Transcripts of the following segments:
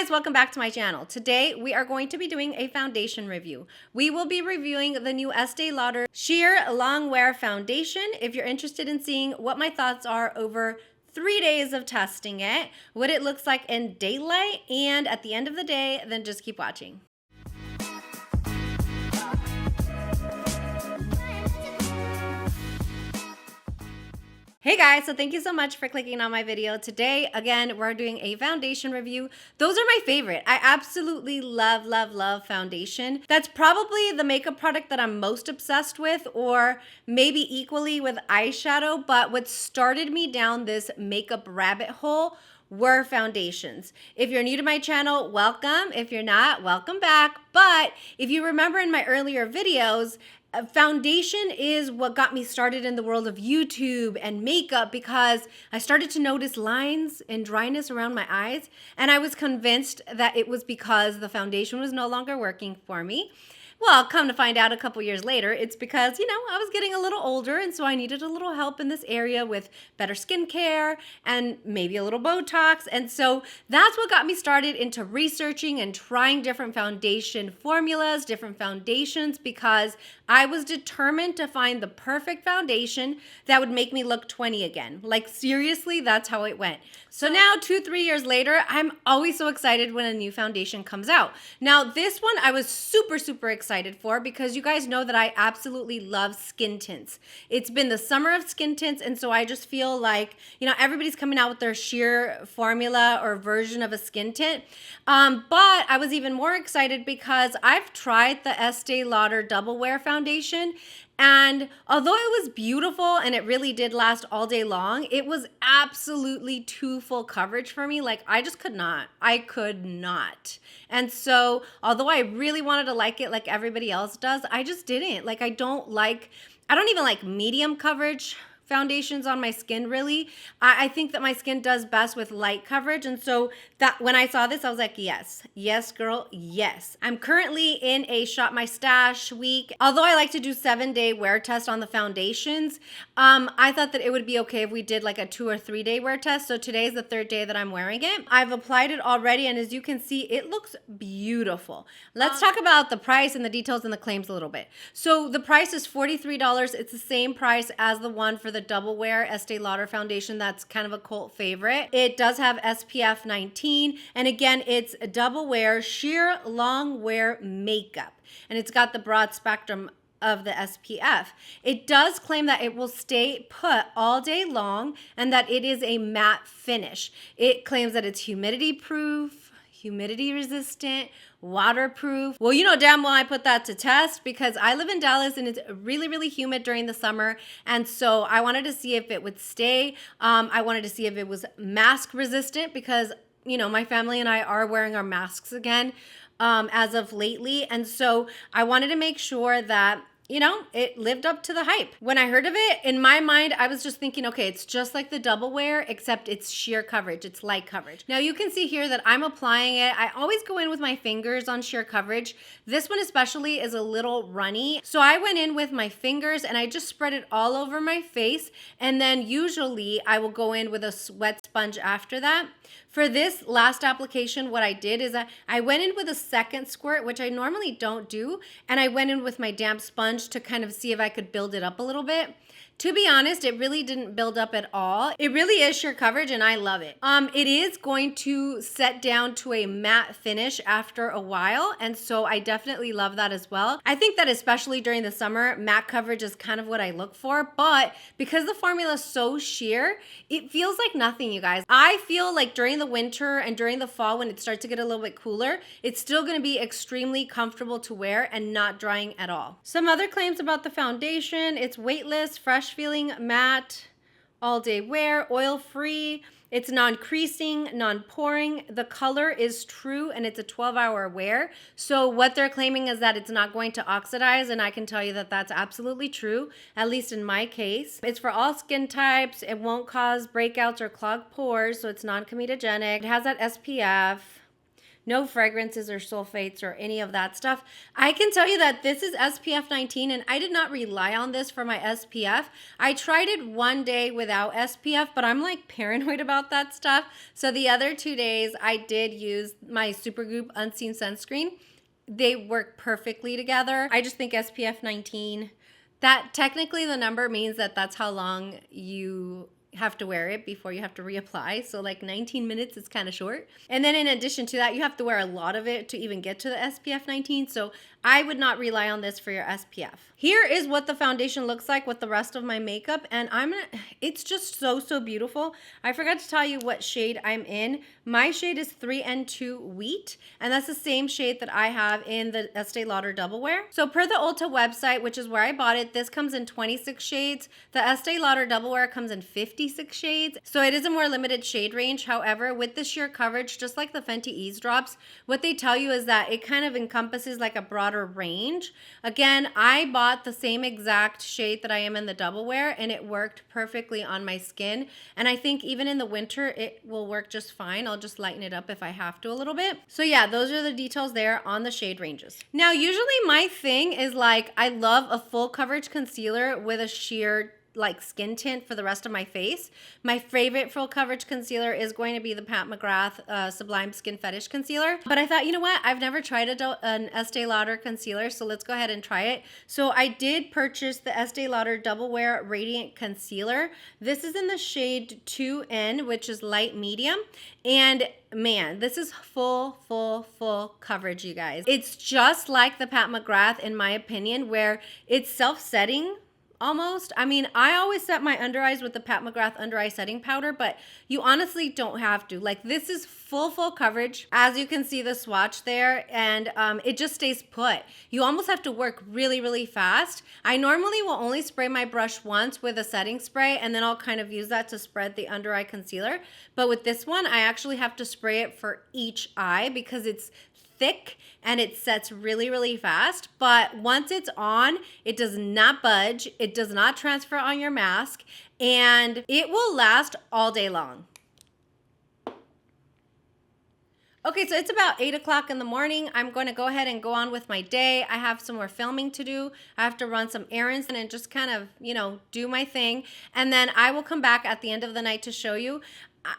guys, welcome back to my channel. Today we are going to be doing a foundation review. We will be reviewing the new Estee Lauder Sheer Longwear Foundation. If you're interested in seeing what my thoughts are over 3 days of testing it, what it looks like in daylight, and at the end of the day, then just keep watching. Hey guys, so thank you so much for clicking on my video. Today, again, we're doing a foundation review. Those are my favorite. I absolutely love, love, love foundation. That's probably the makeup product that I'm most obsessed with, or maybe equally with eyeshadow, but what started me down this makeup rabbit hole were foundations. If you're new to my channel, welcome. If you're not, welcome back. But if you remember in my earlier videos, foundation is what got me started in the world of YouTube and makeup, because I started to notice lines and dryness around my eyes, and I was convinced that it was because the foundation was no longer working for me. Well, come to find out a couple years later, it's because, I was getting a little older, and so I needed a little help in this area with better skincare and maybe a little Botox. And so that's what got me started into researching and trying different foundation formulas, different foundations, because I was determined to find the perfect foundation that would make me look 20 again. Like, seriously, that's how it went. So now, 2-3 years later, I'm always so excited when a new foundation comes out. Now, this one I was super, super excited for, because you guys know that I absolutely love skin tints. It's been the summer of skin tints, and so I just feel like, everybody's coming out with their sheer formula or version of a skin tint. But I was even more excited because I've tried the Estee Lauder Double Wear Foundation, and although it was beautiful and it really did last all day long, it was absolutely too full coverage for me. Like, I just could not. I could not. And so, although I really wanted to like it like everybody else does, I just didn't. Like, I don't even like medium coverage foundations on my skin, really. I think that my skin does best with light coverage, and so that when I saw this, I was like, yes girl, yes. I'm currently in a shop my stash week. Although I like to do 7-day wear test on the foundations, I thought that it would be okay if we did like a 2 or 3 day wear test. So today is the 3rd day that I'm wearing it. I've applied it already, and as you can see, it looks beautiful. Let's talk about the price and the details and the claims a little bit. So the price is $43. It's the same price as the one for the Double Wear Estee Lauder Foundation. That's kind of a cult favorite. It does have SPF 19, and again, it's Double Wear Sheer Long Wear Makeup, and it's got the broad spectrum of the SPF. It does claim that it will stay put all day long and that it is a matte finish. It claims that it's humidity proof, humidity resistant, waterproof. Well, damn well I put that to test, because I live in Dallas and it's really, really humid during the summer. And so I wanted to see if it would stay. I wanted to see if it was mask resistant, because, my family and I are wearing our masks again as of lately. And so I wanted to make sure that it lived up to the hype. When I heard of it, in my mind, I was just thinking, okay, it's just like the Double Wear, except it's sheer coverage. It's light coverage. Now you can see here that I'm applying it. I always go in with my fingers on sheer coverage. This one especially is a little runny. So I went in with my fingers and I just spread it all over my face. And then usually I will go in with a wet sponge after that. For this last application, what I did is I went in with a second squirt, which I normally don't do, and I went in with my damp sponge to kind of see if I could build it up a little bit. To be honest, it really didn't build up at all. It really is sheer coverage, and I love it. It is going to set down to a matte finish after a while, and so I definitely love that as well. I think that especially during the summer, matte coverage is kind of what I look for, but because the formula is so sheer, it feels like nothing, you guys. I feel like during the winter and during the fall, when it starts to get a little bit cooler, it's still gonna be extremely comfortable to wear and not drying at all. Some other claims about the foundation: it's weightless, fresh feeling, matte, all day wear, oil free. It's non-creasing, non-poring. The color is true, and it's a 12-hour wear. So what they're claiming is that it's not going to oxidize, and I can tell you that that's absolutely true, at least in my case. It's for all skin types. It won't cause breakouts or clogged pores, so it's non-comedogenic. It has that SPF. no fragrances or sulfates or any of that stuff. I can tell you that this is SPF 19, and I did not rely on this for my SPF. I tried it one day without SPF, but I'm like paranoid about that stuff. So the other 2 days I did use my Supergoop Unseen Sunscreen. They work perfectly together. I just think SPF 19, that technically the number means that that's how long you have to wear it before you have to reapply. So like 19 minutes is kind of short. And then in addition to that, you have to wear a lot of it to even get to the SPF 19. So I would not rely on this for your SPF. Here is what the foundation looks like with the rest of my makeup. And it's just so beautiful. I forgot to tell you what shade I'm in. My shade is 3N2 Wheat. And that's the same shade that I have in the Estee Lauder Double Wear. So per the Ulta website, which is where I bought it, this comes in 26 shades. The Estee Lauder Double Wear comes in 56 shades. So it is a more limited shade range. However, with the sheer coverage, just like the Fenty Ease Drops, what they tell you is that it kind of encompasses like a broader range. Again, I bought the same exact shade that I am in the Double Wear, and it worked perfectly on my skin. And I think even in the winter, it will work just fine. I'll just lighten it up if I have to a little bit. So yeah, those are the details there on the shade ranges. Now, usually my thing is like, I love a full coverage concealer with a sheer like skin tint for the rest of my face. My favorite full coverage concealer is going to be the Pat McGrath Sublime Skin Fetish Concealer. But I thought, you know what? I've never tried an Estee Lauder concealer, so let's go ahead and try it. So I did purchase the Estee Lauder Double Wear Radiant Concealer. This is in the shade 2N, which is light medium. And man, this is full coverage, you guys. It's just like the Pat McGrath, in my opinion, where it's self-setting almost. I mean, I always set my under eyes with the Pat McGrath under eye setting powder, but you honestly don't have to. Like, this is full coverage. As you can see the swatch there, and it just stays put. You almost have to work really fast. I normally will only spray my brush once with a setting spray, and then I'll kind of use that to spread the under eye concealer. But with this one, I actually have to spray it for each eye because it's thick and it sets really fast. But once it's on, it does not budge. It does not transfer on your mask, and it will last all day long. Okay, so it's about 8 o'clock in the morning. I'm going to go ahead and go on with my day. I have some more filming to do. I have to run some errands and just kind of, you know, do my thing. And then I will come back at the end of the night to show you.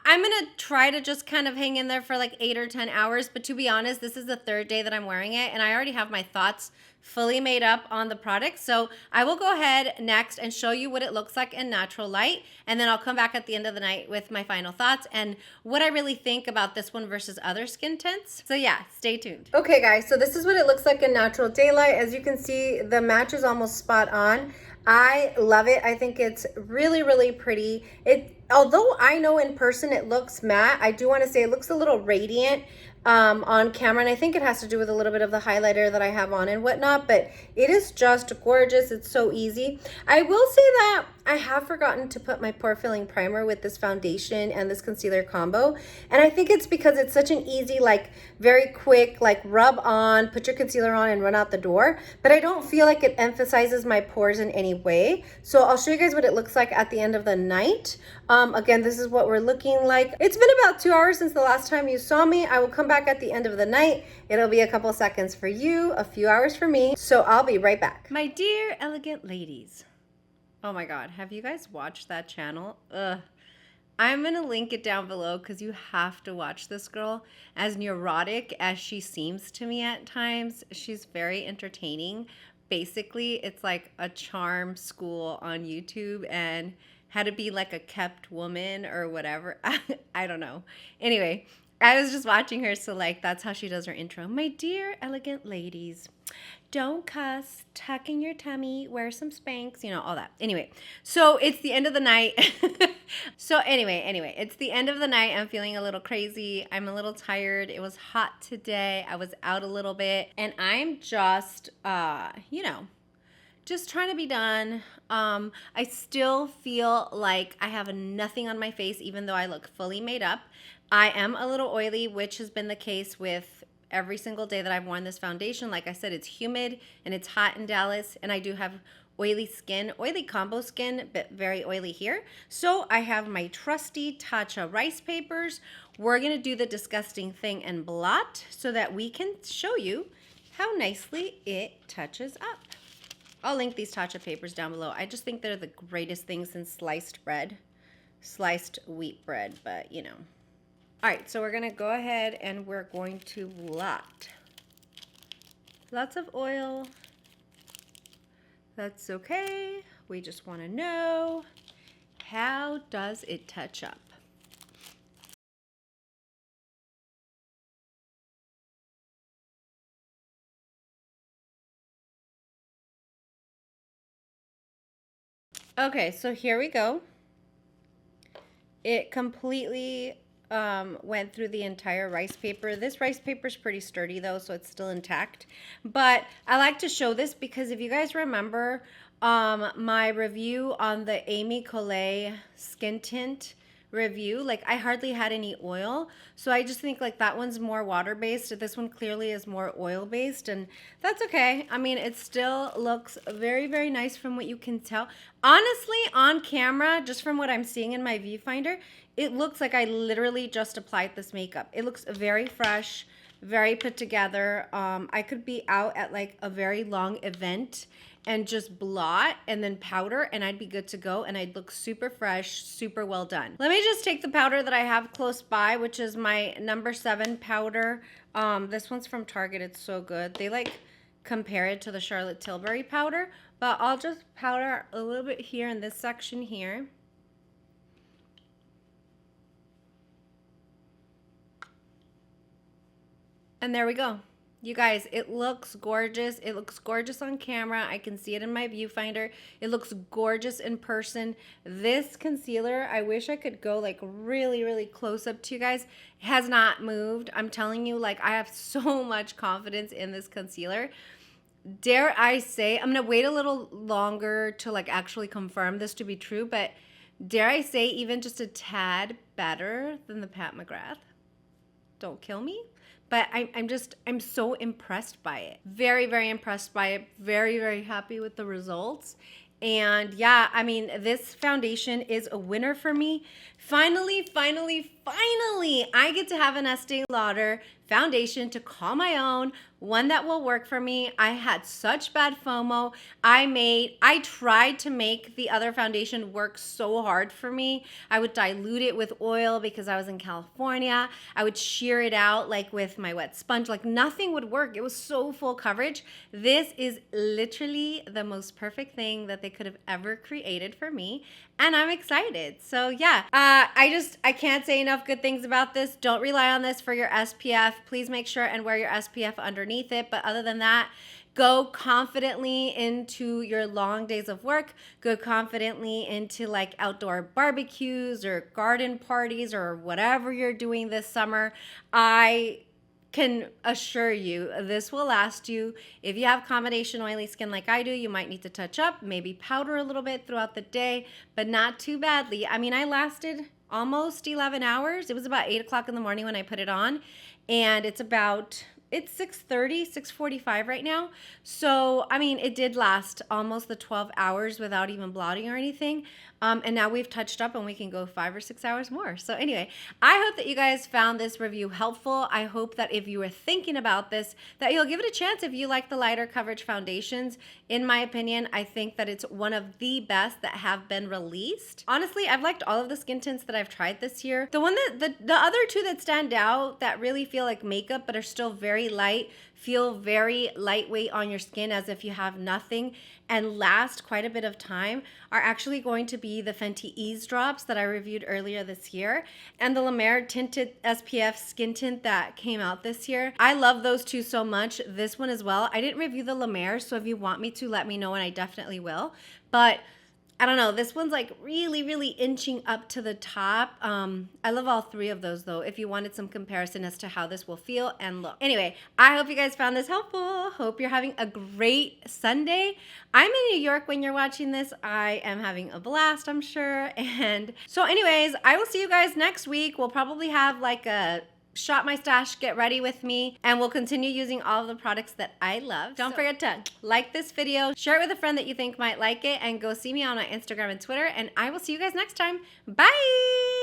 I'm going to try to just kind of hang in there for like 8 or 10 hours. But to be honest, this is the third day that I'm wearing it, and I already have my thoughts fully made up on the product. So I will go ahead next and show you what it looks like in natural light. And then I'll come back at the end of the night with my final thoughts and what I really think about this one versus other skin tints. So yeah, stay tuned. Okay guys, so this is what it looks like in natural daylight. As you can see, the match is almost spot on. I love it. I think it's really pretty. Although I know in person it looks matte, I do want to say it looks a little radiant on camera, and I think it has to do with a little bit of the highlighter that I have on and whatnot, but it is just gorgeous. It's so easy. I will say that I have forgotten to put my pore filling primer with this foundation and this concealer combo, and I think it's because it's such an easy, like very quick, like rub on, put your concealer on and run out the door, but I don't feel like it emphasizes my pores in any way. So I'll show you guys what it looks like at the end of the night. Again, this is what we're looking like. It's been about 2 hours since the last time you saw me. I will come back at the end of the night. It'll be a couple seconds for you, a few hours for me. So I'll be right back. My dear elegant ladies. Oh my God, have you guys watched that channel? Ugh. I'm gonna link it down below because you have to watch this girl. As neurotic as she seems to me at times, she's very entertaining. Basically, it's like a charm school on YouTube and how to be like a kept woman or whatever. I don't know. Anyway, I was just watching her, so like that's how she does her intro. My dear elegant ladies, don't cuss, tuck in your tummy, wear some Spanx, you know, all that. Anyway, so it's the end of the night. Anyway, it's the end of the night. I'm feeling a little crazy. I'm a little tired. It was hot today. I was out a little bit, and I'm just, you know, just trying to be done. I still feel like I have nothing on my face, even though I look fully made up. I am a little oily, which has been the case with every single day that I've worn this foundation. Like I said, it's humid and it's hot in Dallas, and I do have oily skin, oily combo skin, but very oily here. So I have my trusty Tatcha rice papers, we're gonna do the disgusting thing and blot so that we can show you how nicely it touches up. I'll link these Tatcha papers down below. I just think they're the greatest thing since sliced bread, sliced wheat bread, but you know. All right, so we're gonna go ahead and we're going to blot. Lots of oil. That's okay. We just wanna know, how does it touch up? Okay, so here we go. It completely went through the entire rice paper. This rice paper is pretty sturdy though, so it's still intact. But I like to show this because if you guys remember my review on the Amy Collet skin tint review, like I hardly had any oil, so I just think like that one's more water based. This one clearly is more oil based, and that's okay. I mean, it still looks very, very nice from what you can tell. Honestly, on camera, just from what I'm seeing in my viewfinder, it looks like I literally just applied this makeup. It looks very fresh, very put together. I could be out at like a very long event and just blot and then powder, and I'd be good to go, and I'd look super fresh, super well done. Let me just take the powder that I have close by, which is my number 7 powder. This one's from Target. It's so good. They like compare it to the Charlotte Tilbury powder, but I'll just powder a little bit here in this section here. And there we go. You guys, it looks gorgeous. It looks gorgeous on camera. I can see it in my viewfinder. It looks gorgeous in person. This concealer, I wish I could go like really, really close up to you guys. It has not moved. I'm telling you, like I have so much confidence in this concealer. Dare I say, I'm gonna wait a little longer to like actually confirm this to be true, but dare I say even just a tad better than the Pat McGrath. Don't kill me. But I'm so impressed by it. Very, very impressed by it. Very, very happy with the results. And yeah, I mean, this foundation is a winner for me. Finally, I get to have an Estee Lauder foundation to call my own, one that will work for me. I had such bad FOMO. I tried to make the other foundation work so hard for me. I would dilute it with oil because I was in California. I would sheer it out like with my wet sponge. Like nothing would work. It was so full coverage. This is literally the most perfect thing that they could have ever created for me. And I'm excited. So yeah, I can't say enough good things about this. Don't rely on this for your SPF. Please make sure and wear your SPF underneath it. But other than that, go confidently into your long days of work. Go confidently into like outdoor barbecues or garden parties or whatever you're doing this summer. I can assure you this will last you. If you have combination oily skin like I do, you might need to touch up, maybe powder a little bit throughout the day, but not too badly. I mean, I lasted almost 11 hours. It was about 8 o'clock in the morning when I put it on, and it's 6:30, 6:45 right now. So, I mean, it did last almost the 12 hours without even blotting or anything. And now we've touched up and we can go 5 or 6 hours more. So anyway, I hope that you guys found this review helpful. I hope that if you were thinking about this, that you'll give it a chance if you like the lighter coverage foundations. In my opinion, I think that it's one of the best that have been released. Honestly, I've liked all of the skin tints that I've tried this year. The one that, the other two that stand out that really feel like makeup but are still very light, feel very lightweight on your skin as if you have nothing, and last quite a bit of time, are actually going to be the Fenty Ease Drops that I reviewed earlier this year and the La Mer Tinted SPF Skin Tint that came out this year. I love those two so much. This one as well. I didn't review the La Mer, so if you want me to, let me know and I definitely will. But I don't know, this one's like really, really inching up to the top. I love all three of those though, if you wanted some comparison as to how this will feel and look. Anyway, I hope you guys found this helpful. Hope you're having a great Sunday. I'm in New York when you're watching this. I am having a blast, I'm sure. And so anyways, I will see you guys next week. We'll probably have like a Shop My Stash, get ready with me, and we'll continue using all of the products that I love. Don't forget to like this video, share it with a friend that you think might like it, and go see me on my Instagram and Twitter, and I will see you guys next time. Bye!